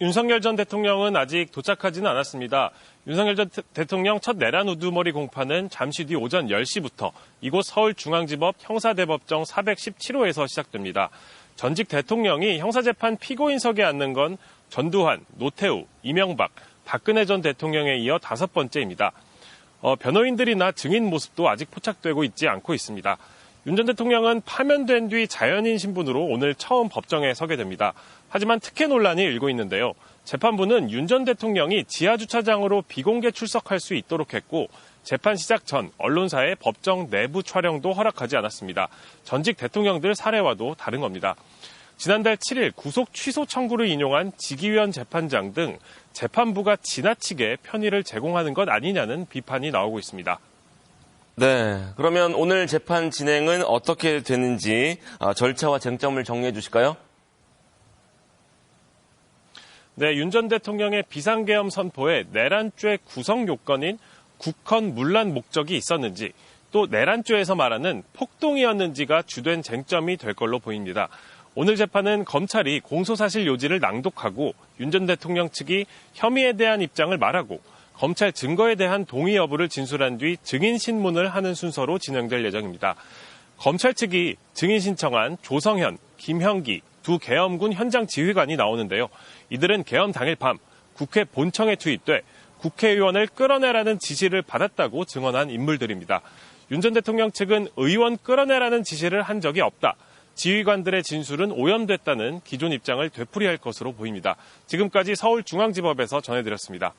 윤석열 전 대통령은 아직 도착하지는 않았습니다. 윤석열 전 대통령 첫 내란 우두머리 공판은 잠시 뒤 오전 10시부터 이곳 서울중앙지법 형사대법정 417호에서 시작됩니다. 전직 대통령이 형사재판 피고인석에 앉는 건 전두환, 노태우, 이명박, 박근혜 전 대통령에 이어 5번째입니다. 변호인들이나 증인 모습도 아직 포착되고 있지 않고 있습니다. 윤 전 대통령은 파면된 뒤 자연인 신분으로 오늘 처음 법정에 서게 됩니다. 하지만 특혜 논란이 일고 있는데요. 재판부는 윤 전 대통령이 지하주차장으로 비공개 출석할 수 있도록 했고 재판 시작 전 언론사의 법정 내부 촬영도 허락하지 않았습니다. 전직 대통령들 사례와도 다른 겁니다. 지난달 7일 구속 취소 청구를 인용한 지기현 재판장 등 재판부가 지나치게 편의를 제공하는 것 아니냐는 비판이 나오고 있습니다. 네, 그러면 오늘 재판 진행은 어떻게 되는지 절차와 쟁점을 정리해 주실까요? 네, 윤 전 대통령의 비상계엄 선포에 내란죄 구성 요건인 국헌 문란 목적이 있었는지 또 내란죄에서 말하는 폭동이었는지가 주된 쟁점이 될 걸로 보입니다. 오늘 재판은 검찰이 공소사실 요지를 낭독하고 윤 전 대통령 측이 혐의에 대한 입장을 말하고 검찰 증거에 대한 동의 여부를 진술한 뒤 증인 신문을 하는 순서로 진행될 예정입니다. 검찰 측이 증인 신청한 조성현, 김형기 두 계엄군 현장 지휘관이 나오는데요. 이들은 계엄 당일 밤 국회 본청에 투입돼 국회의원을 끌어내라는 지시를 받았다고 증언한 인물들입니다. 윤 전 대통령 측은 의원 끌어내라는 지시를 한 적이 없다. 지휘관들의 진술은 오염됐다는 기존 입장을 되풀이할 것으로 보입니다. 지금까지 서울중앙지법에서 전해드렸습니다.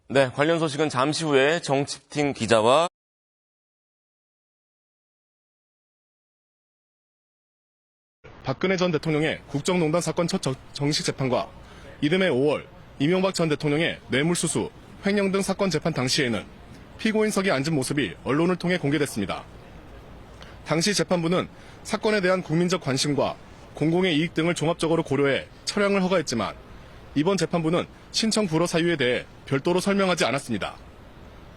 네, 관련 소식은 잠시 후에 정치팀 기자와 박근혜 전 대통령의 국정농단 사건 첫 정식 재판과 이듬해 5월 이명박 전 대통령의 뇌물수수, 횡령 등 사건 재판 당시에는 피고인석에 앉은 모습이 언론을 통해 공개됐습니다. 당시 재판부는 사건에 대한 국민적 관심과 공공의 이익 등을 종합적으로 고려해 철양을 허가했지만 이번 재판부는 신청 불허 사유에 대해 별도로 설명하지 않았습니다.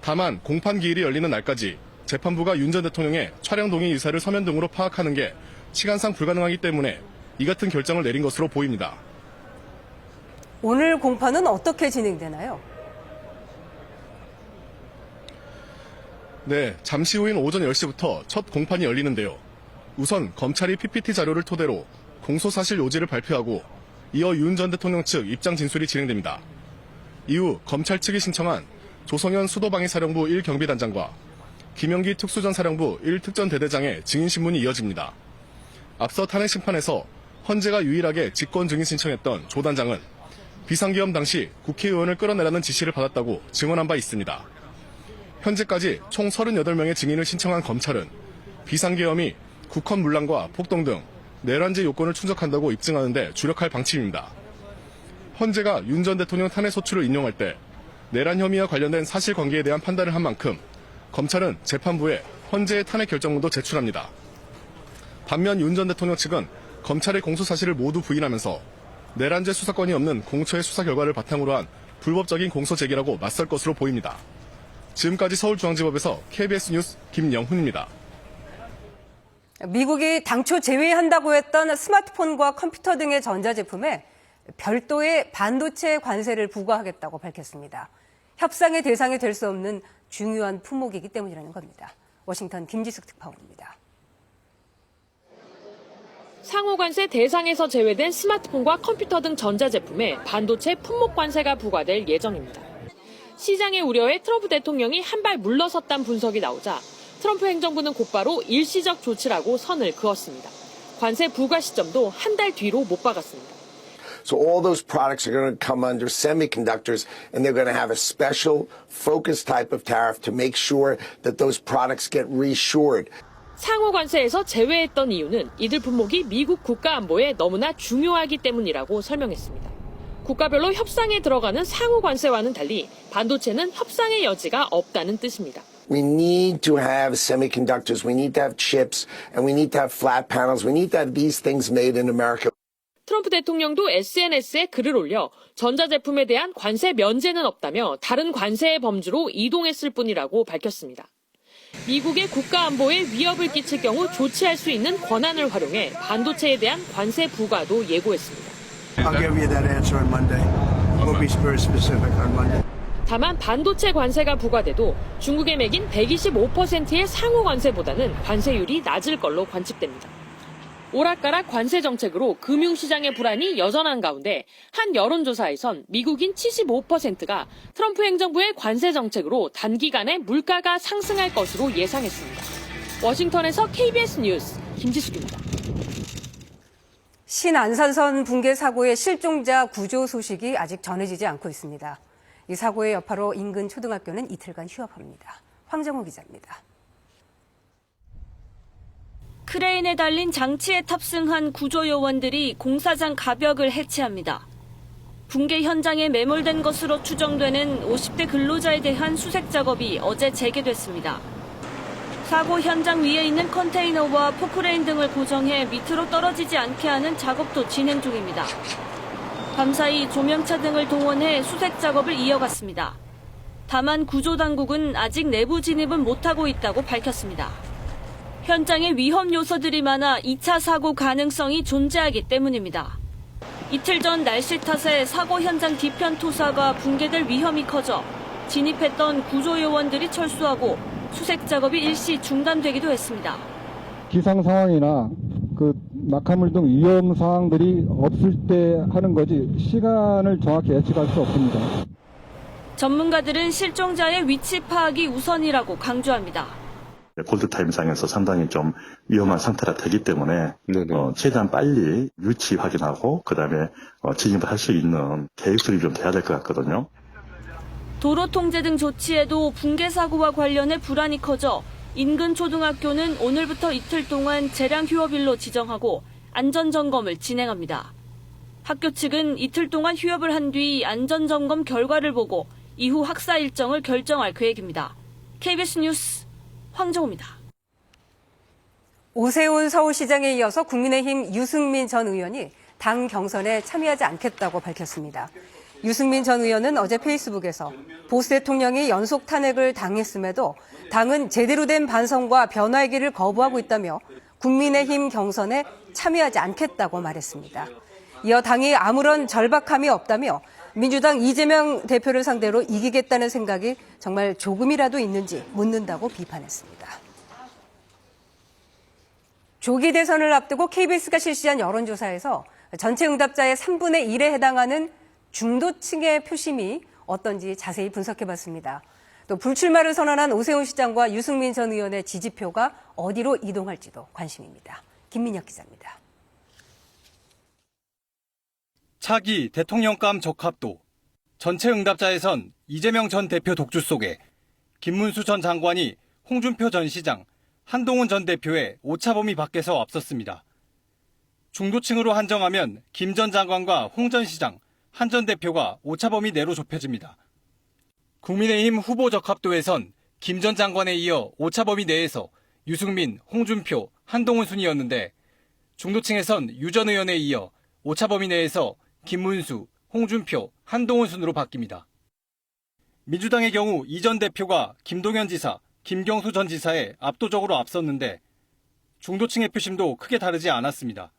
다만 공판 기일이 열리는 날까지 재판부가 윤 전 대통령의 촬영 동의 의사를 서면 등으로 파악하는 게 시간상 불가능하기 때문에 이 같은 결정을 내린 것으로 보입니다. 오늘 공판은 어떻게 진행되나요? 네, 잠시 후인 오전 10시부터 첫 공판이 열리는데요. 우선 검찰이 PPT 자료를 토대로 공소사실 요지를 발표하고 이어 윤 전 대통령 측 입장 진술이 진행됩니다. 이후 검찰 측이 신청한 조성현 수도방위사령부 1경비단장과 김영기 특수전사령부 1특전대대장의 증인신문이 이어집니다. 앞서 탄핵심판에서 헌재가 유일하게 직권증인 신청했던 조 단장은 비상계엄 당시 국회의원을 끌어내라는 지시를 받았다고 증언한 바 있습니다. 현재까지 총 38명의 증인을 신청한 검찰은 비상계엄이 국헌 문란과 폭동 등 내란죄 요건을 충족한다고 입증하는 데 주력할 방침입니다. 헌재가 윤 전 대통령 탄핵 소추를 인용할 때 내란 혐의와 관련된 사실관계에 대한 판단을 한 만큼 검찰은 재판부에 헌재의 탄핵 결정문도 제출합니다. 반면 윤 전 대통령 측은 검찰의 공소사실을 모두 부인하면서 내란죄 수사권이 없는 공처의 수사 결과를 바탕으로 한 불법적인 공소 제기라고 맞설 것으로 보입니다. 지금까지 서울중앙지법에서 KBS 뉴스 김영훈입니다. 미국이 당초 제외한다고 했던 스마트폰과 컴퓨터 등의 전자제품에 별도의 반도체 관세를 부과하겠다고 밝혔습니다. 협상의 대상이 될 수 없는 중요한 품목이기 때문이라는 겁니다. 워싱턴 김지숙 특파원입니다. 상호관세 대상에서 제외된 스마트폰과 컴퓨터 등 전자제품에 반도체 품목 관세가 부과될 예정입니다. 시장의 우려에 트럼프 대통령이 한 발 물러섰다는 분석이 나오자 트럼프 행정부는 곧바로 일시적 조치라고 선을 그었습니다. 관세 부과 시점도 한 달 뒤로 못 박았습니다. So all those products are going to come under semiconductors, and they're going to have a special focus type of tariff to make sure that those products get reassured. 상호 관세에서 제외했던 이유는 이들 품목이 미국 국가 안보에 너무나 중요하기 때문이라고 설명했습니다. 국가별로 협상에 들어가는 상호 관세와는 달리 반도체는 협상의 여지가 없다는 뜻입니다. We need to have semiconductors, we need to have chips, and we need to have flat panels. We need to have these things made in America. 트럼프 대통령도 SNS에 글을 올려 전자제품에 대한 관세 면제는 없다며 다른 관세의 범주로 이동했을 뿐이라고 밝혔습니다. 미국의 국가 안보에 위협을 끼칠 경우 조치할 수 있는 권한을 활용해 반도체에 대한 관세 부과도 예고했습니다. I'll give you that answer on Monday. We'll be very specific on Monday. 다만 반도체 관세가 부과돼도 중국에 매긴 125%의 상호 관세보다는 관세율이 낮을 걸로 관측됩니다. 오락가락 관세 정책으로 금융시장의 불안이 여전한 가운데 한 여론조사에선 미국인 75%가 트럼프 행정부의 관세 정책으로 단기간에 물가가 상승할 것으로 예상했습니다. 워싱턴에서 KBS 뉴스 김지숙입니다. 신안산선 붕괴 사고의 실종자 구조 소식이 아직 전해지지 않고 있습니다. 이 사고의 여파로 인근 초등학교는 이틀간 휴업합니다. 황정호 기자입니다. 크레인에 달린 장치에 탑승한 구조요원들이 공사장 가벽을 해체합니다. 붕괴 현장에 매몰된 것으로 추정되는 50대 근로자에 대한 수색 작업이 어제 재개됐습니다. 사고 현장 위에 있는 컨테이너와 포크레인 등을 고정해 밑으로 떨어지지 않게 하는 작업도 진행 중입니다. 밤사이 조명차 등을 동원해 수색 작업을 이어갔습니다. 다만 구조당국은 아직 내부 진입은 못하고 있다고 밝혔습니다. 현장에 위험 요소들이 많아 2차 사고 가능성이 존재하기 때문입니다. 이틀 전 날씨 탓에 사고 현장 뒤편 토사가 붕괴될 위험이 커져 진입했던 구조요원들이 철수하고 수색 작업이 일시 중단되기도 했습니다. 기상 상황이나 낙하물 등 위험 상황들이 없을 때 하는 거지 시간을 정확히 예측할 수 없습니다. 전문가들은 실종자의 위치 파악이 우선이라고 강조합니다. 골드타임상에서 상당히 좀 위험한 상태라 되기 때문에 최대한 빨리 위치 확인하고 그다음에 진입을 할 수 있는 계획들이 좀 돼야 될 것 같거든요. 도로 통제 등 조치에도 붕괴 사고와 관련해 불안이 커져 인근 초등학교는 오늘부터 이틀 동안 재량 휴업일로 지정하고 안전점검을 진행합니다. 학교 측은 이틀 동안 휴업을 한 뒤 안전점검 결과를 보고 이후 학사 일정을 결정할 계획입니다. KBS 뉴스 황정호입니다. 오세훈 서울시장에 이어서 국민의힘 유승민 전 의원이 당 경선에 참여하지 않겠다고 밝혔습니다. 유승민 전 의원은 어제 페이스북에서 보수 대통령이 연속 탄핵을 당했음에도 당은 제대로 된 반성과 변화의 길을 거부하고 있다며 국민의힘 경선에 참여하지 않겠다고 말했습니다. 이어 당이 아무런 절박함이 없다며 민주당 이재명 대표를 상대로 이기겠다는 생각이 정말 조금이라도 있는지 묻는다고 비판했습니다. 조기 대선을 앞두고 KBS가 실시한 여론조사에서 전체 응답자의 3분의 1에 해당하는 중도층의 표심이 어떤지 자세히 분석해봤습니다. 또 불출마를 선언한 오세훈 시장과 유승민 전 의원의 지지표가 어디로 이동할지도 관심입니다. 김민혁 기자입니다. 차기 대통령감 적합도, 전체 응답자에선 이재명 전 대표 독주 속에 김문수 전 장관이 홍준표 전 시장, 한동훈 전 대표의 오차범위 밖에서 앞섰습니다. 중도층으로 한정하면 김 전 장관과 홍 전 시장, 한 전 대표가 오차범위 내로 좁혀집니다. 국민의힘 후보 적합도에선 김 전 장관에 이어 오차범위 내에서 유승민, 홍준표, 한동훈 순이었는데 중도층에선 유 전 의원에 이어 오차범위 내에서 김문수, 홍준표, 한동훈 순으로 바뀝니다. 민주당의 경우 이 전 대표가 김동연 지사, 김경수 전 지사에 압도적으로 앞섰는데 중도층의 표심도 크게 다르지 않았습니다.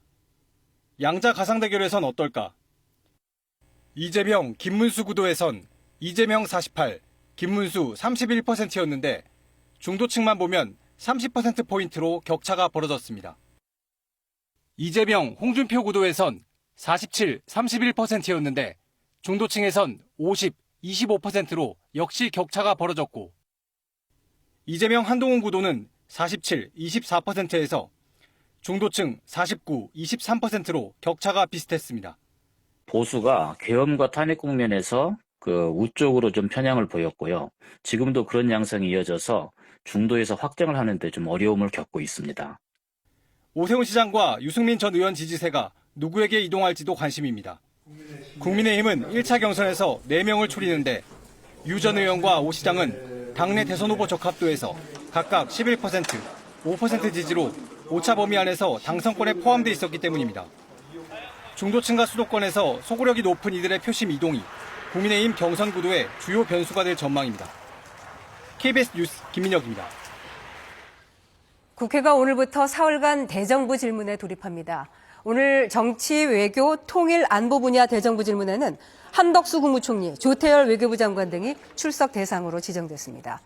양자 가상대결에선 어떨까? 이재명, 김문수 구도에선 이재명 48, 김문수 31%였는데 중도층만 보면 30%포인트로 격차가 벌어졌습니다. 이재명, 홍준표 구도에선 47, 31%였는데 중도층에선 50, 25%로 역시 격차가 벌어졌고 이재명, 한동훈 구도는 47, 24%에서 중도층 49, 23%로 격차가 비슷했습니다. 보수가 계엄과 탄핵 국면에서 우쪽으로 좀 편향을 보였고요. 지금도 그런 양상이 이어져서 중도에서 확장을 하는데 좀 어려움을 겪고 있습니다. 오세훈 시장과 유승민 전 의원 지지세가 누구에게 이동할지도 관심입니다. 국민의힘은 1차 경선에서 4명을 추리는데 유 전 의원과 오 시장은 당내 대선 후보 적합도에서 각각 11%, 5% 지지로 오차 범위 안에서 당선권에 포함돼 있었기 때문입니다. 중도층과 수도권에서 소구력이 높은 이들의 표심 이동이 국민의힘 경선 구도의 주요 변수가 될 전망입니다. KBS 뉴스 김민혁입니다. 국회가 오늘부터 사흘간 대정부 질문에 돌입합니다. 오늘 정치, 외교, 통일, 안보 분야 대정부 질문에는 한덕수 국무총리, 조태열 외교부 장관 등이 출석 대상으로 지정됐습니다.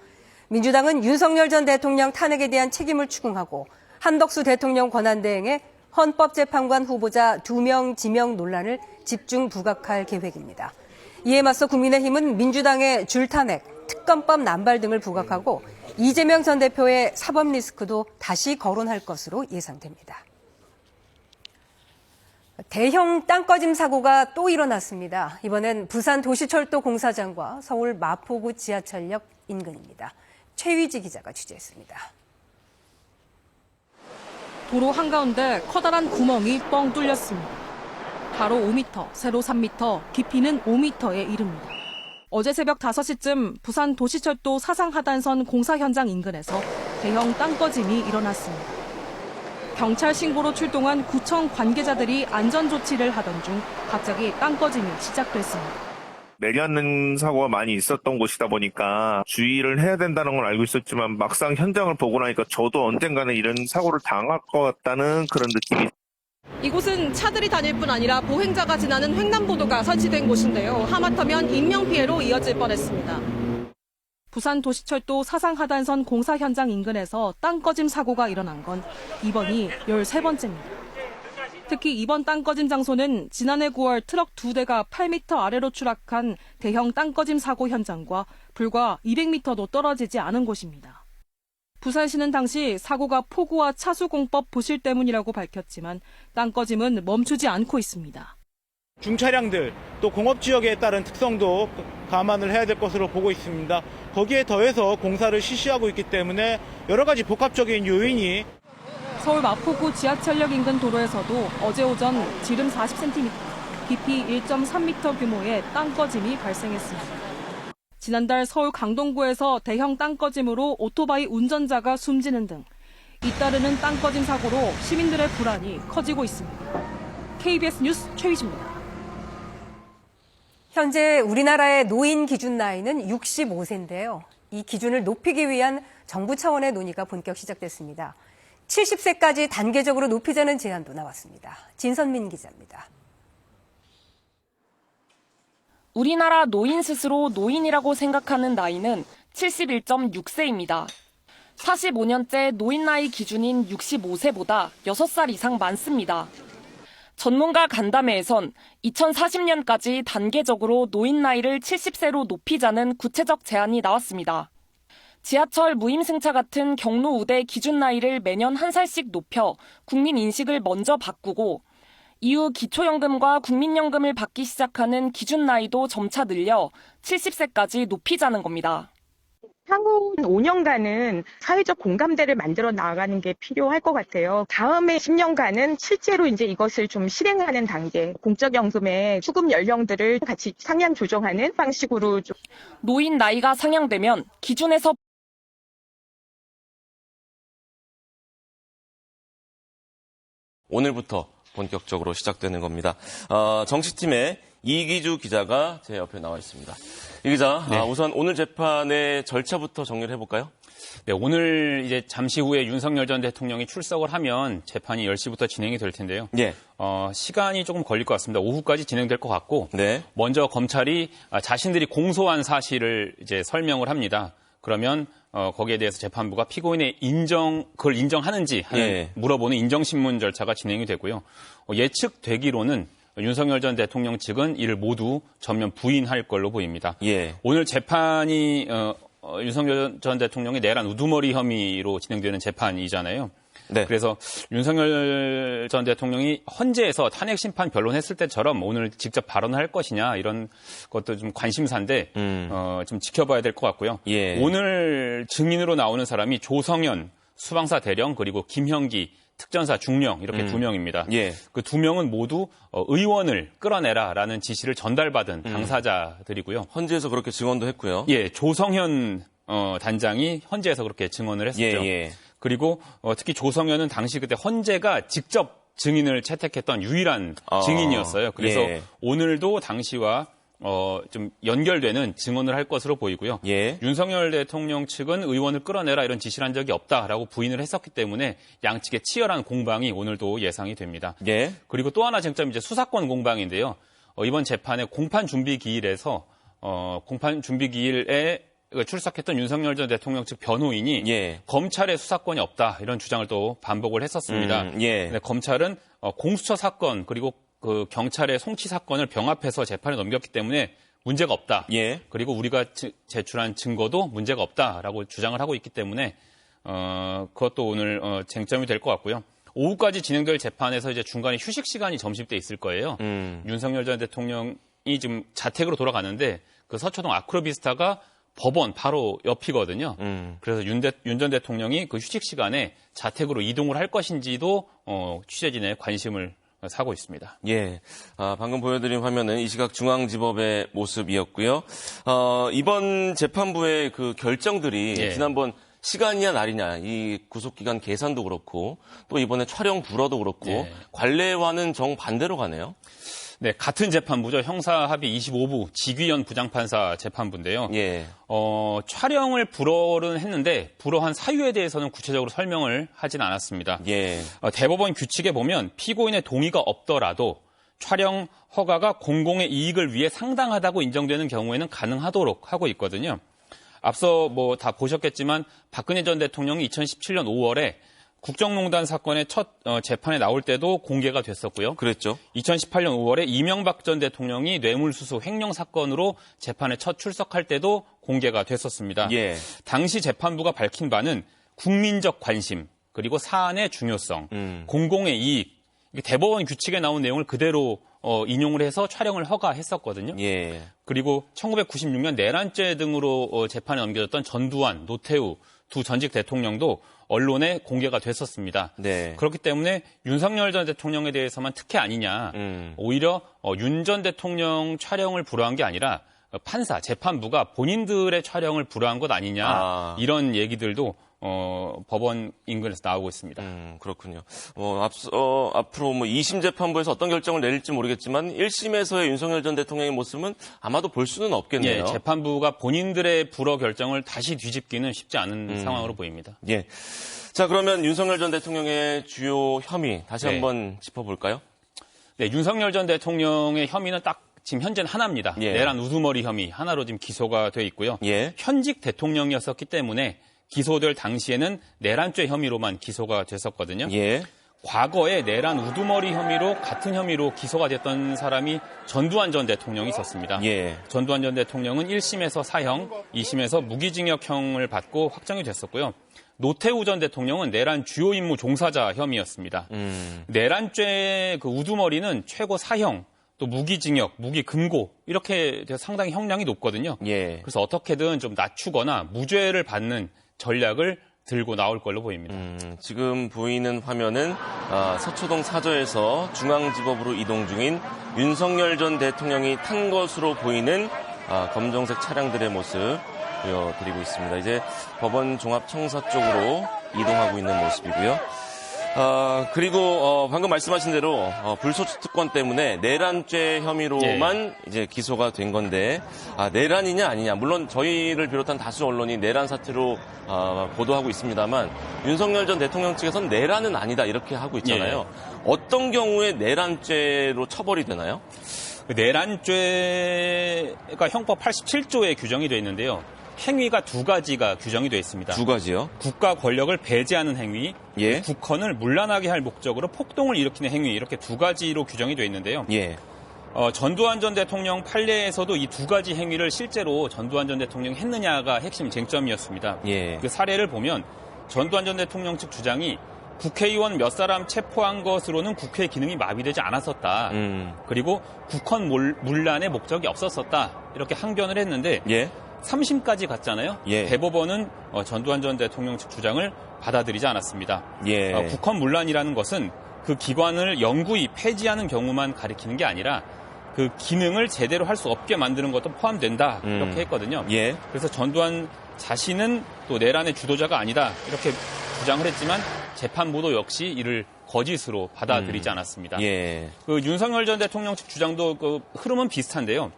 민주당은 윤석열 전 대통령 탄핵에 대한 책임을 추궁하고 한덕수 대통령 권한대행의 헌법재판관 후보자 2명 지명 논란을 집중 부각할 계획입니다. 이에 맞서 국민의힘은 민주당의 줄탄핵, 특검법 남발 등을 부각하고 이재명 전 대표의 사법 리스크도 다시 거론할 것으로 예상됩니다. 대형 땅꺼짐 사고가 또 일어났습니다. 이번엔 부산 도시철도 공사장과 서울 마포구 지하철역 인근입니다. 최위지 기자가 취재했습니다. 도로 한가운데 커다란 구멍이 뻥 뚫렸습니다. 가로 5m, 세로 3m, 깊이는 5m에 이릅니다. 어제 새벽 5시쯤 부산 도시철도 사상하단선 공사 현장 인근에서 대형 땅꺼짐이 일어났습니다. 경찰 신고로 출동한 구청 관계자들이 안전조치를 하던 중 갑자기 땅꺼짐이 시작됐습니다. 내리앉는 사고가 많이 있었던 곳이다 보니까 주의를 해야 된다는 걸 알고 있었지만 막상 현장을 보고 나니까 저도 언젠가는 이런 사고를 당할 것 같다는 그런 느낌이. 이곳은 차들이 다닐 뿐 아니라 보행자가 지나는 횡단보도가 설치된 곳인데요. 하마터면 인명피해로 이어질 뻔했습니다. 부산 도시철도 사상하단선 공사 현장 인근에서 땅꺼짐 사고가 일어난 건 이번이 13번째입니다. 특히 이번 땅꺼짐 장소는 지난해 9월 트럭 2대가 8m 아래로 추락한 대형 땅꺼짐 사고 현장과 불과 200m도 떨어지지 않은 곳입니다. 부산시는 당시 사고가 폭우와 차수공법 부실 때문이라고 밝혔지만 땅꺼짐은 멈추지 않고 있습니다. 중차량들 또 공업지역에 따른 특성도 감안을 해야 될 것으로 보고 있습니다. 거기에 더해서 공사를 실시하고 있기 때문에 여러 가지 복합적인 요인이. 서울 마포구 지하철역 인근 도로에서도 어제 오전 지름 40cm, 깊이 1.3m 규모의 땅꺼짐이 발생했습니다. 지난달 서울 강동구에서 대형 땅꺼짐으로 오토바이 운전자가 숨지는 등 잇따르는 땅꺼짐 사고로 시민들의 불안이 커지고 있습니다. KBS 뉴스 최위지입니다. 현재 우리나라의 노인 기준 나이는 65세인데요. 이 기준을 높이기 위한 정부 차원의 논의가 본격 시작됐습니다. 70세까지 단계적으로 높이자는 제안도 나왔습니다. 진선민 기자입니다. 우리나라 노인 스스로 노인이라고 생각하는 나이는 71.6세입니다. 45년째 노인 나이 기준인 65세보다 6살 이상 많습니다. 전문가 간담회에선 2040년까지 단계적으로 노인 나이를 70세로 높이자는 구체적 제안이 나왔습니다. 지하철 무임승차 같은 경로 우대 기준 나이를 매년 1살씩 높여 국민 인식을 먼저 바꾸고 이후 기초연금과 국민연금을 받기 시작하는 기준 나이도 점차 늘려 70세까지 높이자는 겁니다. 향후 5년간은 사회적 공감대를 만들어 나가는 게 필요할 것 같아요. 다음에 10년간은 실제로 이제 이것을 좀 실행하는 단계, 공적연금의 수급 연령들을 같이 상향 조정하는 방식으로 좀. 노인 나이가 상향되면 기준에서 오늘부터 본격적으로 시작되는 겁니다. 정치팀의 이기주 기자가 제 옆에 나와 있습니다. 이 기자, 네. 우선 오늘 재판의 절차부터 정리를 해볼까요? 네, 오늘 이제 잠시 후에 윤석열 전 대통령이 출석을 하면 재판이 10시부터 진행이 될 텐데요. 예. 시간이 조금 걸릴 것 같습니다. 오후까지 진행될 것 같고, 네. 먼저 검찰이 자신들이 공소한 사실을 이제 설명을 합니다. 그러면 거기에 대해서 재판부가 피고인의 그걸 인정하는지 하는 물어보는 인정신문 절차가 진행이 되고요. 예측되기로는 윤석열 전 대통령 측은 이를 모두 전면 부인할 걸로 보입니다. 예. 오늘 재판이 윤석열 전 대통령의 내란 우두머리 혐의로 진행되는 재판이잖아요. 네. 그래서 윤석열 전 대통령이 헌재에서 탄핵 심판 변론했을 때처럼 오늘 직접 발언을 할 것이냐 이런 것도 좀 관심사인데 좀 지켜봐야 될 것 같고요. 예. 오늘 증인으로 나오는 사람이 조성현 수방사 대령 그리고 김형기 특전사 중령 이렇게 두 명입니다. 예. 그 두 명은 모두 의원을 끌어내라라는 지시를 전달받은 당사자들이고요. 헌재에서 그렇게 증언도 했고요. 예, 조성현 단장이 헌재에서 그렇게 증언을 했었죠. 예. 그리고 특히 조성현은 당시 그때 헌재가 직접 증인을 채택했던 유일한 증인이었어요. 그래서 오늘도 당시와 좀 연결되는 증언을 할 것으로 보이고요. 예. 윤석열 대통령 측은 의원을 끌어내라 이런 지시를 한 적이 없다라고 부인을 했었기 때문에 양측의 치열한 공방이 오늘도 예상이 됩니다. 예. 그리고 또 하나 쟁점이 이제 수사권 공방인데요. 이번 재판의 공판 준비 기일에서 공판 준비 기일에 출석했던 윤석열 전 대통령 측 변호인이 검찰의 수사권이 없다 이런 주장을 또 반복을 했었습니다. 근데 검찰은 공수처 사건 그리고 그 경찰의 송치 사건을 병합해서 재판에 넘겼기 때문에 문제가 없다. 그리고 우리가 제출한 증거도 문제가 없다라고 주장을 하고 있기 때문에 그것도 오늘 쟁점이 될 것 같고요. 오후까지 진행될 재판에서 이제 중간에 휴식 시간이 점심 때 있을 거예요. 윤석열 전 대통령이 지금 자택으로 돌아가는데 그 서초동 아크로비스타가 법원 바로 옆이거든요. 그래서 윤 전 대통령이 그 휴식 시간에 자택으로 이동을 할 것인지도 취재진의 관심을 사고 있습니다. 예. 방금 보여드린 화면은 이 시각 중앙지법의 모습이었고요. 이번 재판부의 그 결정들이 지난번 시간이냐 날이냐 이 구속기간 계산도 그렇고 또 이번에 촬영 불허도 그렇고 관례와는 정반대로 가네요. 네, 같은 재판부죠. 형사합의 25부 지귀현 부장판사 재판부인데요. 촬영을 불허는 했는데 불허한 사유에 대해서는 구체적으로 설명을 하진 않았습니다. 대법원 규칙에 보면 피고인의 동의가 없더라도 촬영 허가가 공공의 이익을 위해 상당하다고 인정되는 경우에는 가능하도록 하고 있거든요. 앞서 뭐 다 보셨겠지만 박근혜 전 대통령이 2017년 5월에 국정농단 사건의 첫 재판에 나올 때도 공개가 됐었고요. 그랬죠. 2018년 5월에 이명박 전 대통령이 뇌물수수 횡령 사건으로 재판에 첫 출석할 때도 공개가 됐었습니다. 당시 재판부가 밝힌 바는 국민적 관심, 그리고 사안의 중요성, 공공의 이익, 대법원 규칙에 나온 내용을 그대로 인용을 해서 촬영을 허가했었거든요. 그리고 1996년 내란죄 등으로 재판에 넘겨졌던 전두환, 노태우 두 전직 대통령도 언론에 공개가 됐었습니다. 그렇기 때문에 윤석열 전 대통령에 대해서만 특혜 아니냐. 오히려 윤 전 대통령 촬영을 불허한 게 아니라 판사, 재판부가 본인들의 촬영을 불허한 것 아니냐. 이런 얘기들도 법원 인근에서 나오고 있습니다. 그렇군요. 앞으로 2심 재판부에서 어떤 결정을 내릴지 모르겠지만 1심에서의 윤석열 전 대통령의 모습은 아마도 볼 수는 없겠네요. 재판부가 본인들의 불허 결정을 다시 뒤집기는 쉽지 않은 상황으로 보입니다. 자, 그러면 윤석열 전 대통령의 주요 혐의 다시 한번 짚어볼까요? 네, 윤석열 전 대통령의 혐의는 딱 지금 현재는 하나입니다. 내란 우두머리 혐의 하나로 지금 기소가 돼 있고요. 현직 대통령이었었기 때문에 기소될 당시에는 내란죄 혐의로만 기소가 됐었거든요. 과거에 내란 우두머리 혐의로 같은 혐의로 기소가 됐던 사람이 전두환 전 대통령이 있었습니다. 전두환 전 대통령은 1심에서 사형, 2심에서 무기징역형을 받고 확정이 됐었고요. 노태우 전 대통령은 내란 주요 임무 종사자 혐의였습니다. 내란죄 그 우두머리는 최고 사형, 또 무기징역, 무기금고 이렇게 상당히 형량이 높거든요. 그래서 어떻게든 좀 낮추거나 무죄를 받는 전략을 들고 나올 걸로 보입니다. 지금 보이는 화면은 서초동 사저에서 중앙지법으로 이동 중인 윤석열 전 대통령이 탄 것으로 보이는 검정색 차량들의 모습 보여드리고 있습니다. 이제 법원 종합청사 쪽으로 이동하고 있는 모습이고요. 그리고 방금 말씀하신 대로 불소추 특권 때문에 내란죄 혐의로만 이제 기소가 된 건데 내란이냐 아니냐, 물론 저희를 비롯한 다수 언론이 내란 사태로 보도하고 있습니다만 윤석열 전 대통령 측에서는 내란은 아니다 이렇게 하고 있잖아요. 어떤 경우에 내란죄로 처벌이 되나요? 내란죄가 형법 87조에 규정이 되어 있는데요. 행위가 두 가지가 규정이 되어 있습니다. 두 가지요? 국가 권력을 배제하는 행위, 국헌을 문란하게 할 목적으로 폭동을 일으키는 행위, 이렇게 두 가지로 규정이 되어 있는데요. 전두환 전 대통령 판례에서도 이 두 가지 행위를 실제로 전두환 전 대통령이 했느냐가 핵심 쟁점이었습니다. 그 사례를 보면 전두환 전 대통령 측 주장이 국회의원 몇 사람 체포한 것으로는 국회 기능이 마비되지 않았었다. 그리고 국헌 문란의 목적이 없었었다. 이렇게 항변을 했는데 3심까지 갔잖아요. 대법원은 전두환 전 대통령 측 주장을 받아들이지 않았습니다. 국헌 문란이라는 것은 그 기관을 영구히 폐지하는 경우만 가리키는 게 아니라 그 기능을 제대로 할 수 없게 만드는 것도 포함된다. 이렇게 했거든요. 그래서 전두환 자신은 또 내란의 주도자가 아니다. 이렇게 주장을 했지만 재판부도 역시 이를 거짓으로 받아들이지 않았습니다. 그 윤석열 전 대통령 측 주장도 그 흐름은 비슷한데요.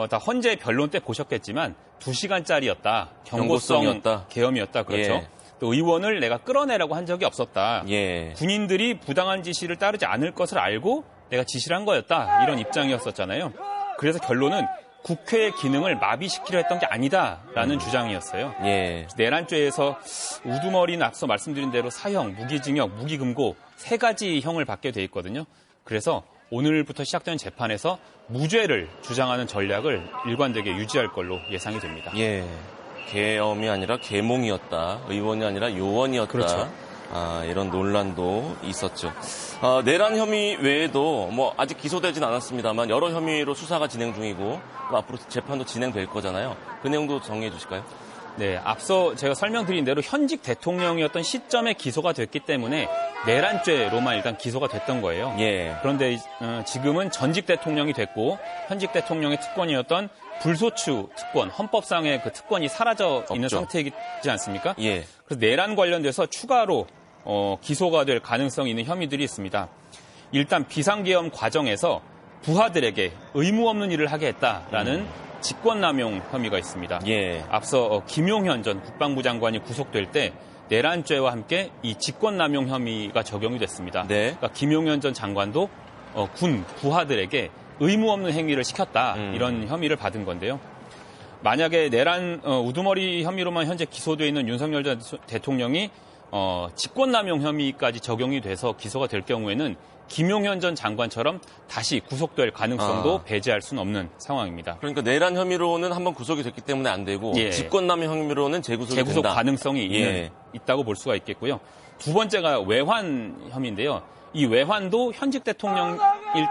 다 헌재 변론 때 보셨겠지만 2시간짜리였다. 경고성이었다. 계엄이었다. 그렇죠. 예. 또 의원을 내가 끌어내라고 한 적이 없었다. 예. 군인들이 부당한 지시를 따르지 않을 것을 알고 내가 지시를 한 거였다. 이런 입장이었었잖아요. 그래서 결론은 국회의 기능을 마비시키려 했던 게 아니다라는 주장이었어요. 예. 내란죄에서 우두머리는 앞서 말씀드린 대로 사형, 무기징역, 무기금고 3가지 형을 받게 돼 있거든요. 그래서 오늘부터 시작되는 재판에서 무죄를 주장하는 전략을 일관되게 유지할 걸로 예상이 됩니다. 예. 계엄이 아니라 계몽이었다. 의원이 아니라 요원이었다. 그렇죠. 이런 논란도 있었죠. 내란 혐의 외에도 아직 기소되진 않았습니다만 여러 혐의로 수사가 진행 중이고 앞으로 재판도 진행될 거잖아요. 그 내용도 정리해 주실까요? 네, 앞서 제가 설명드린 대로 현직 대통령이었던 시점에 기소가 됐기 때문에 내란죄로만 일단 기소가 됐던 거예요. 예. 그런데 지금은 전직 대통령이 됐고 현직 대통령의 특권이었던 불소추 특권, 헌법상의 그 특권이 사라져 있는 상태이지 않습니까? 예. 그래서 내란 관련돼서 추가로 기소가 될 가능성이 있는 혐의들이 있습니다. 일단 비상계엄 과정에서 부하들에게 의무 없는 일을 하게 했다라는 직권남용 혐의가 있습니다. 예. 앞서 김용현 전 국방부 장관이 구속될 때 내란죄와 함께 이 직권남용 혐의가 적용이 됐습니다. 네. 그러니까 김용현 전 장관도 군 부하들에게 의무 없는 행위를 시켰다 이런 혐의를 받은 건데요. 만약에 내란 우두머리 혐의로만 현재 기소되어 있는 윤석열 전 대통령이 직권남용 혐의까지 적용이 돼서 기소가 될 경우에는 김용현 전 장관처럼 다시 구속될 가능성도 배제할 수는 없는 상황입니다. 그러니까 내란 혐의로는 한번 구속이 됐기 때문에 안 되고 예. 직권남용 혐의로는 재구속 가능성이 있다고 볼 수가 있겠고요. 두 번째가 외환 혐의인데요. 이 외환도 현직 대통령일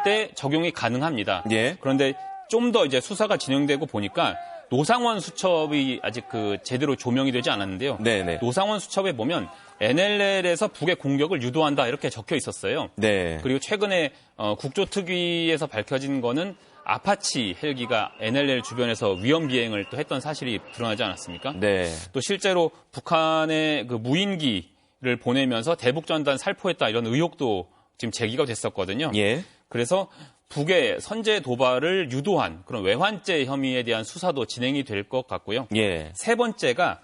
때 적용이 가능합니다. 예. 그런데 좀 더 이제 수사가 진행되고 보니까 노상원 수첩이 아직 제대로 조명이 되지 않았는데요. 네네. 노상원 수첩에 보면 NLL에서 북의 공격을 유도한다 이렇게 적혀 있었어요. 네. 그리고 최근에 국조특위에서 밝혀진 거는 아파치 헬기가 NLL 주변에서 위험 비행을 또 했던 사실이 드러나지 않았습니까? 네. 또 실제로 북한의 그 무인기를 보내면서 대북전단 살포했다 이런 의혹도 지금 제기가 됐었거든요. 예. 그래서 북의 선제 도발을 유도한 그런 외환죄 혐의에 대한 수사도 진행이 될 것 같고요. 예. 세 번째가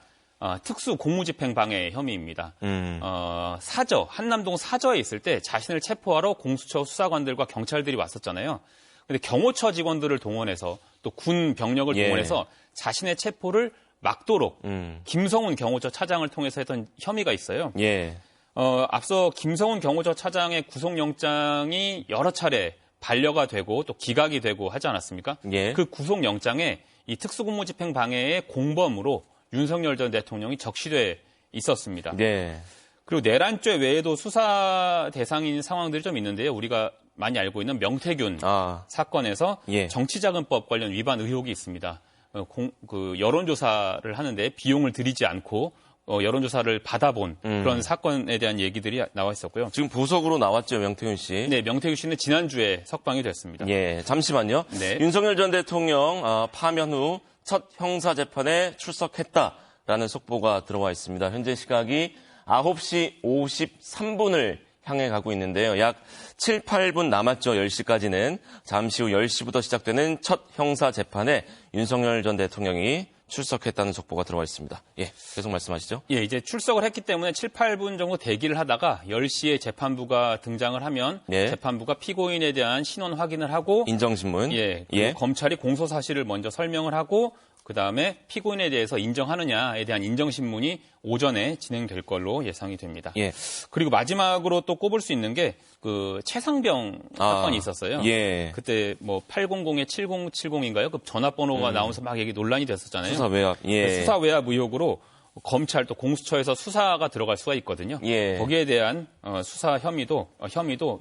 특수 공무집행 방해 혐의입니다. 사저, 한남동 사저에 있을 때 자신을 체포하러 공수처 수사관들과 경찰들이 왔었잖아요. 근데 경호처 직원들을 동원해서 또 군 병력을 동원해서 자신의 체포를 막도록 김성훈 경호처 차장을 통해서 했던 혐의가 있어요. 예. 앞서 김성훈 경호처 차장의 구속영장이 여러 차례 반려가 되고 또 기각이 되고 하지 않았습니까? 예. 그 구속영장에 이 특수공무집행 방해의 공범으로 윤석열 전 대통령이 적시돼 있었습니다. 네. 그리고 내란죄 외에도 수사 대상인 상황들이 좀 있는데요. 우리가 많이 알고 있는 명태균 사건에서 정치자금법 관련 위반 의혹이 있습니다. 여론조사를 하는데 비용을 들이지 않고 여론조사를 받아본 그런 사건에 대한 얘기들이 나와 있었고요. 지금 보석으로 나왔죠, 명태균 씨. 네, 명태균 씨는 지난주에 석방이 됐습니다. 예, 잠시만요. 네. 윤석열 전 대통령 파면 후 첫 형사재판에 출석했다라는 속보가 들어와 있습니다. 현재 시각이 9시 53분을 향해 가고 있는데요. 약 7, 8분 남았죠. 10시까지는. 잠시 후 10시부터 시작되는 첫 형사재판에 윤석열 전 대통령이 출석했다는 속보가 들어와 있습니다. 예, 계속 말씀하시죠. 예, 이제 출석을 했기 때문에 7, 8분 정도 대기를 하다가 10시에 재판부가 등장을 하면 재판부가 피고인에 대한 신원 확인을 하고 인정신문. 검찰이 공소 사실을 먼저 설명을 하고 그다음에 피고인에 대해서 인정하느냐에 대한 인정신문이 오전에 진행될 걸로 예상이 됩니다. 예. 그리고 마지막으로 또 꼽을 수 있는 게 그 최상병 사건이 있었어요. 예. 그때 800에 7070인가요? 그 전화번호가 나오면서 막 얘기 논란이 됐었잖아요. 수사 외압. 예. 수사 외압 의혹으로 검찰 또 공수처에서 수사가 들어갈 수가 있거든요. 예. 거기에 대한 수사 혐의도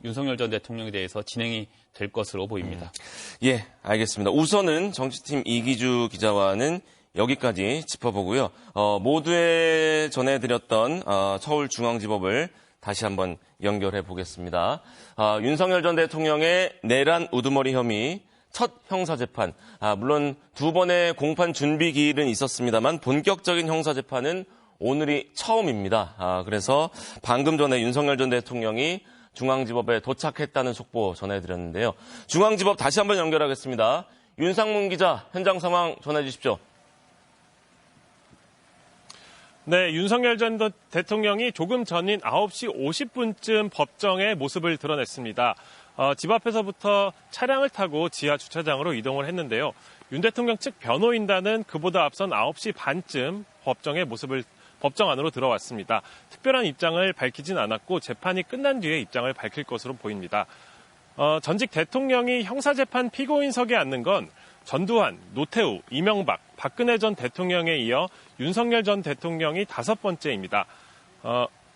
윤석열 전 대통령에 대해서 진행이 될 것으로 보입니다. 예, 알겠습니다. 우선은 정치팀 이기주 기자와는 여기까지 짚어보고요. 모두에 전해드렸던 서울중앙지법을 다시 한번 연결해 보겠습니다. 윤석열 전 대통령의 내란 우두머리 혐의 첫 형사재판, 물론 두 번의 공판 준비 기일은 있었습니다만 본격적인 형사재판은 오늘이 처음입니다. 그래서 방금 전에 윤석열 전 대통령이 중앙지법에 도착했다는 속보 전해드렸는데요. 중앙지법 다시 한번 연결하겠습니다. 윤상문 기자, 현장 상황 전해 주십시오. 네, 윤석열 전 대통령이 조금 전인 9시 50분쯤 법정에 모습을 드러냈습니다. 집 앞에서부터 차량을 타고 지하 주차장으로 이동을 했는데요. 윤 대통령 측 변호인단은 그보다 앞선 9시 반쯤 법정 안으로 들어왔습니다. 특별한 입장을 밝히진 않았고 재판이 끝난 뒤에 입장을 밝힐 것으로 보입니다. 전직 대통령이 형사재판 피고인석에 앉는 건 전두환, 노태우, 이명박, 박근혜 전 대통령에 이어 윤석열 전 대통령이 5번째입니다.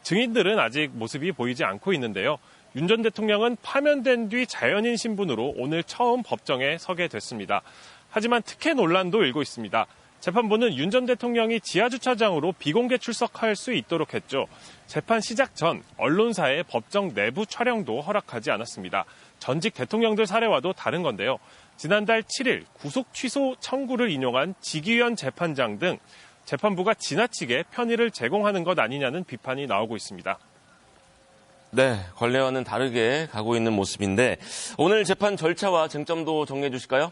증인들은 아직 모습이 보이지 않고 있는데요. 윤 전 대통령은 파면된 뒤 자연인 신분으로 오늘 처음 법정에 서게 됐습니다. 하지만 특혜 논란도 일고 있습니다. 재판부는 윤 전 대통령이 지하주차장으로 비공개 출석할 수 있도록 했죠. 재판 시작 전 언론사의 법정 내부 촬영도 허락하지 않았습니다. 전직 대통령들 사례와도 다른 건데요. 지난달 7일 구속 취소 청구를 인용한 지기현 재판장 등 재판부가 지나치게 편의를 제공하는 것 아니냐는 비판이 나오고 있습니다. 네, 관례와는 다르게 가고 있는 모습인데 오늘 재판 절차와 쟁점도 정리해 주실까요?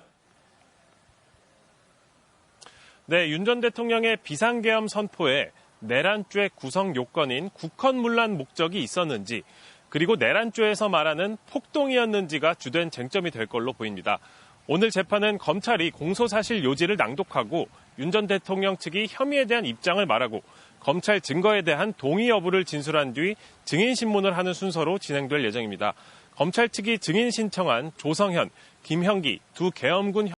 네, 윤 전 대통령의 비상계엄 선포에 내란죄 구성 요건인 국헌문란 목적이 있었는지 그리고 내란죄에서 말하는 폭동이었는지가 주된 쟁점이 될 걸로 보입니다. 오늘 재판은 검찰이 공소사실 요지를 낭독하고 윤 전 대통령 측이 혐의에 대한 입장을 말하고 검찰 증거에 대한 동의 여부를 진술한 뒤 증인 신문을 하는 순서로 진행될 예정입니다. 검찰 측이 증인 신청한 조성현, 김형기 두 계엄군